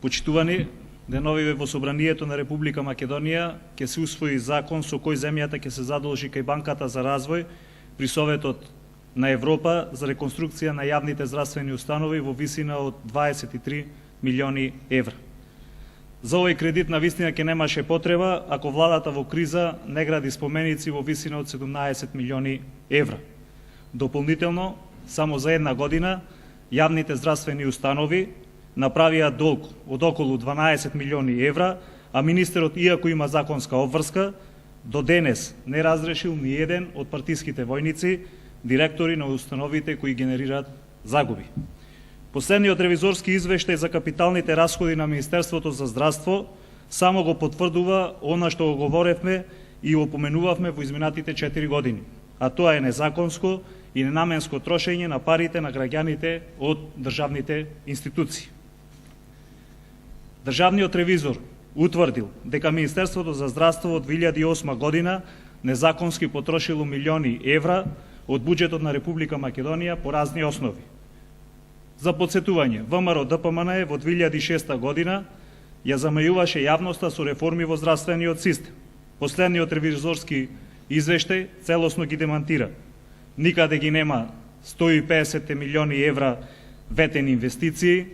Почитувани деновиве во Собранието на Република Македонија ќе се усвои закон со кој земјата ќе се задолжи кај Банката за развој при Советот на Европа за реконструкција на јавните здравствени установи во висина од 23 милиони евра. За овој кредит на вистина ќе немаше потреба ако владата во криза не гради споменици во висина од 17 милиони евра. Дополнително, само за една година, јавните здравствени установи направија долг од околу 12 милиони евра, а министерот, иако има законска обврска, до денес не разрешил ни еден од партиските војници, директори на установите кои генерираат загуби. Последниот ревизорски извештај за капиталните расходи на Министерството за здравство само го потврдува она што го говоревме и го поменувавме во изминатите 4 години, а тоа е незаконско и ненаменско трошење на парите на граѓаните од државните институции. Државниот ревизор утврдил дека Министерството за здравство од 2008 година незаконски потрошило милиони евра од буџетот на Република Македонија по разни основи. За подсетување, ВМРО ДПМН во 2006 година ја замајуваше јавноста со реформи во здравствениот систем. Последниот ревизорски извештај целосно ги демантира. Никаде ги нема 150 милиони евра ветени инвестиции,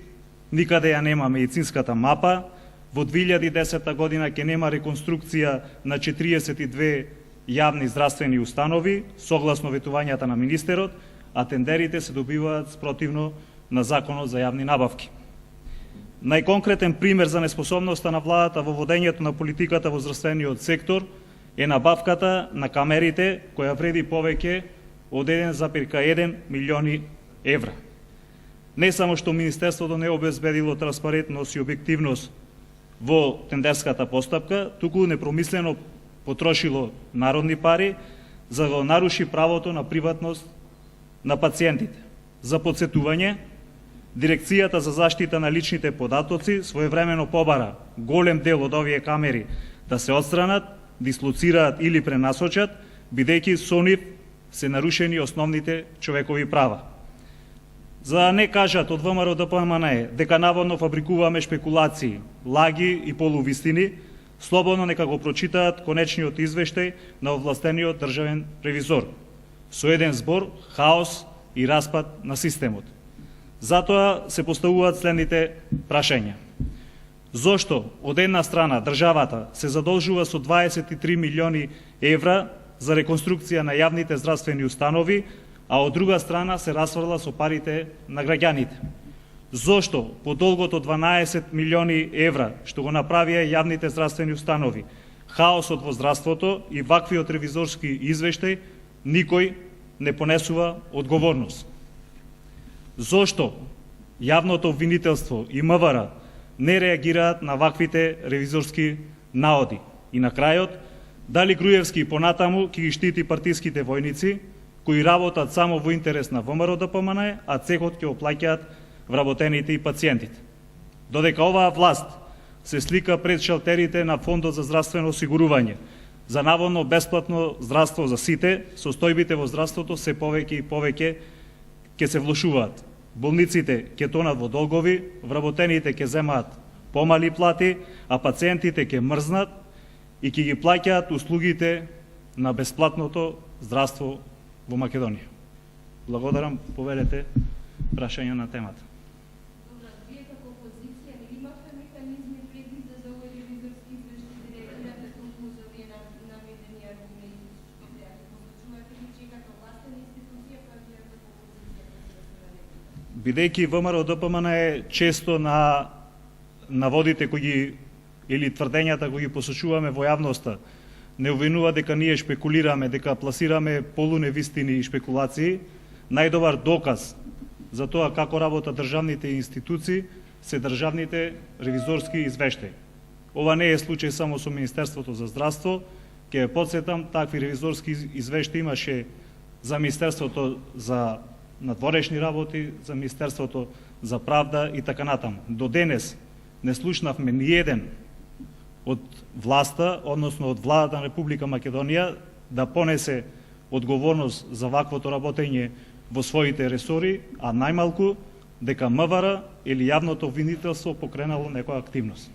никаде ја нема медицинската мапа, во 2010 година ќе нема реконструкција на 42 јавни здравствени установи, согласно ветувањата на министерот, а тендерите се добиваат спротивно на Законот за јавни набавки. Најконкретен пример за неспособноста на владата во водењето на политиката во здравствениот сектор е набавката на камерите, која вреди повеќе од 1,1 милиони евра. Не само што Министерството не обезбедило транспарентност и објективност во тендерската постапка, туку непромислено потрошило народни пари за да наруши правото на приватност на пациентите. За подсетување, Дирекцијата за заштита на личните податоци своевремено побара голем дел од овие камери да се отстранат, дислоцираат или пренасочат, бидејќи со нив се нарушени основните човекови права. За да не кажат од ВМРО ДПМН дека наводно фабрикуваме шпекулации, лаги и полувистини, слободно нека го прочитаат конечниот извештај на овластениот државен ревизор. Со еден збор, хаос и распад на системот. Затоа се поставуваат следните прашања. Зошто од една страна државата се задолжува со 23 милиони евра за реконструкција на јавните здравствени установи, а од друга страна се расфрла со парите на граѓаните? Зошто по долгот од 12 милиони евра што го направија јавните здравствени установи, хаосот во здравството и ваквиот ревизорски извештај, никој не понесува одговорност? Зошто јавното обвинителство и МВР не реагираат на ваквите ревизорски наоди? И на крајот, дали Груевски понатаму ќе ги штити партиските војници, кои работат само во интерес на ВМРО ДПМН, а цехот ќе оплаќаат вработените и пациентите? Додека оваа власт се слика пред шалтерите на Фондот за здравствено осигурување, за наводно бесплатно здравство за сите, состојбите во здравството се повеќе и повеќе ќе се влошуваат. Болниците ќе тонат во долгови, вработените ќе земаат помали плати, а пациентите ќе мрзнат и ќе ги плаќаат услугите на бесплатното здравство во Македонија. Благодарам, повелете прашање на темата. Вие како опозиција не имате механизми предвидени за овој ревизорски извештај да реагирате толку за овие наведени аргументи што треба да посочувате ли чекате властна институција па вие како опозиција? Бидејќи ВМРО ДПМН е често на наводите кои ги или тврдењата кои ги посочуваме во јавноста, не обвинува дека ние шпекулираме, дека пласираме полуневистини и шпекулации, најдобар доказ за тоа како работат државните институции се државните ревизорски извештаи. Ова не е случај само со Министерството за здравство, ќе потсетам, такви ревизорски извештаи имаше за Министерството за надворешни работи, за Министерството за правда и така натаму. До денес не слушнавме ни еден од власта, односно од владата на Република Македонија, да понесе одговорност за ваквото работење во своите ресори, а најмалку дека МВР или јавното обвинителство покренало некоја активност.